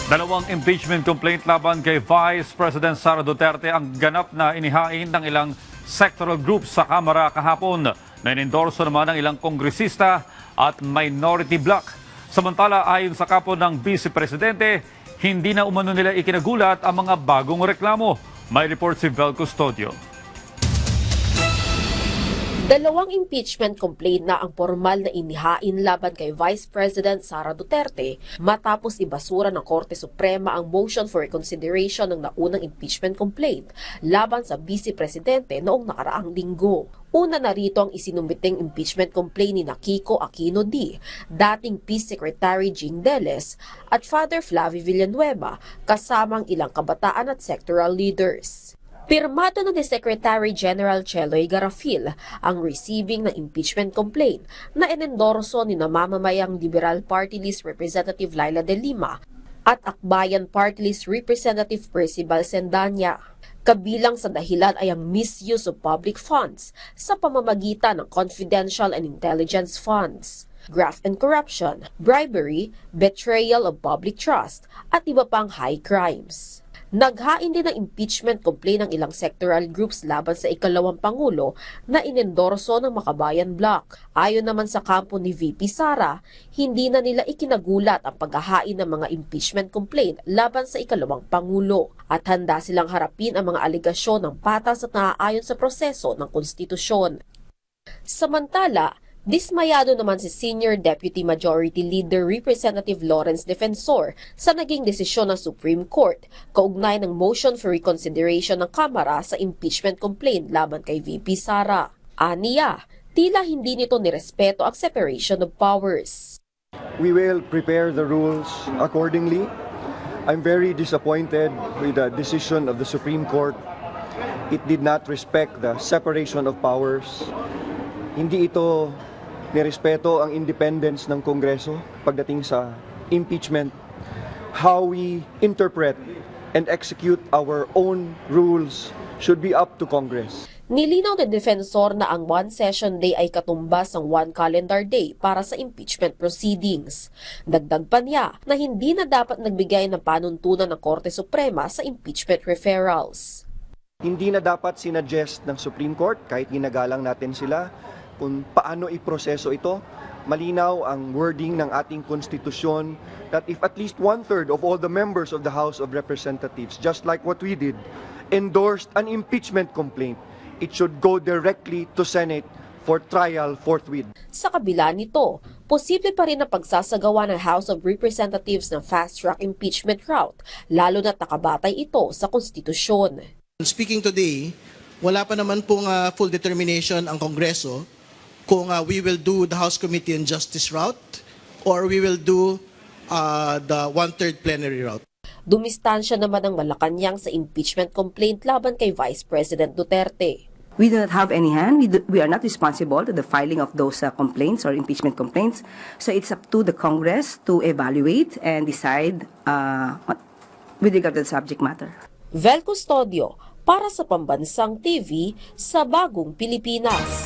Dalawang impeachment complaint laban kay Vice President Sara Duterte ang ganap na inihain ng ilang sectoral groups sa Kamara kahapon na inendorso naman ng ilang kongresista at minority bloc. Samantala, ayon sa kapo ng Vice Presidente, hindi na umano nila ikinagulat ang mga bagong reklamo. May report si Vel Custodio. Dalawang impeachment complaint na ang formal na inihain laban kay Vice President Sara Duterte matapos ibasura ng Korte Suprema ang motion for reconsideration ng naunang impeachment complaint laban sa Vice Presidente noong nakaraang linggo. Una na rito ang isinumiting impeachment complaint ni Kiko Aquino D, dating Peace Secretary Jing Deles at Father Flavie Villanueva kasamang ilang kabataan at sectoral leaders. Pirmado na ni Secretary General Cheloy Garafil ang receiving ng impeachment complaint na inendorso ni namamamayang Liberal Party List Representative Laila De Lima at Akbayan Party List Representative Percival Sendanya. Kabilang sa dahilan ay ang misuse of public funds sa pamamagitan ng confidential and intelligence funds, graft and corruption, bribery, betrayal of public trust, at iba pang high crimes. Naghain din ng impeachment complaint ng ilang sectoral groups laban sa ikalawang Pangulo na inendorso ng Makabayan Bloc. Ayon naman sa kampo ni VP Sara, hindi na nila ikinagulat ang paghahain ng mga impeachment complaint laban sa ikalawang Pangulo at handa silang harapin ang mga alegasyon ng patas at naaayon sa proseso ng konstitusyon. Samantala, dismayado naman si Senior Deputy Majority Leader Representative Lawrence Defensor sa naging desisyon ng Supreme Court kaugnay ng motion for reconsideration ng Kamara sa impeachment complaint laban kay VP Sara. Aniya, tila hindi nito nirespeto ang separation of powers. We will prepare the rules accordingly. I'm very disappointed with the decision of the Supreme Court. It did not respect the separation of powers. Hindi ito nirespeto ang independence ng Kongreso pagdating sa impeachment. How we interpret and execute our own rules should be up to Congress. Nilinaw ng defensor na ang one session day ay katumbas ng one calendar day para sa impeachment proceedings. Dagdag pa niya na hindi na dapat nagbigay ng panuntunan ng Korte Suprema sa impeachment referrals. Hindi na dapat sinuggest ng Supreme Court kahit ginagalang natin sila kung paano iproseso ito. Malinaw ang wording ng ating konstitusyon that if at least one-third of all the members of the House of Representatives, just like what we did, endorsed an impeachment complaint, it should go directly to Senate for trial forthwith. Sa kabila nito, posible pa rin na pagsasagawa ng House of Representatives ng fast-track impeachment route, lalo na nakabatay ito sa konstitusyon. Speaking today, wala pa naman pong full determination ang Kongreso kung we will do the House Committee on Justice route or we will do the one-third plenary route. Dumistansya naman ng Malacanang sa impeachment complaint laban kay Vice President Duterte. We do not have any hand. We are not responsible to the filing of those complaints or impeachment complaints. So it's up to the Congress to evaluate and decide with regard to the subject matter. Vel Custodio para sa Pambansang TV sa Bagong Pilipinas.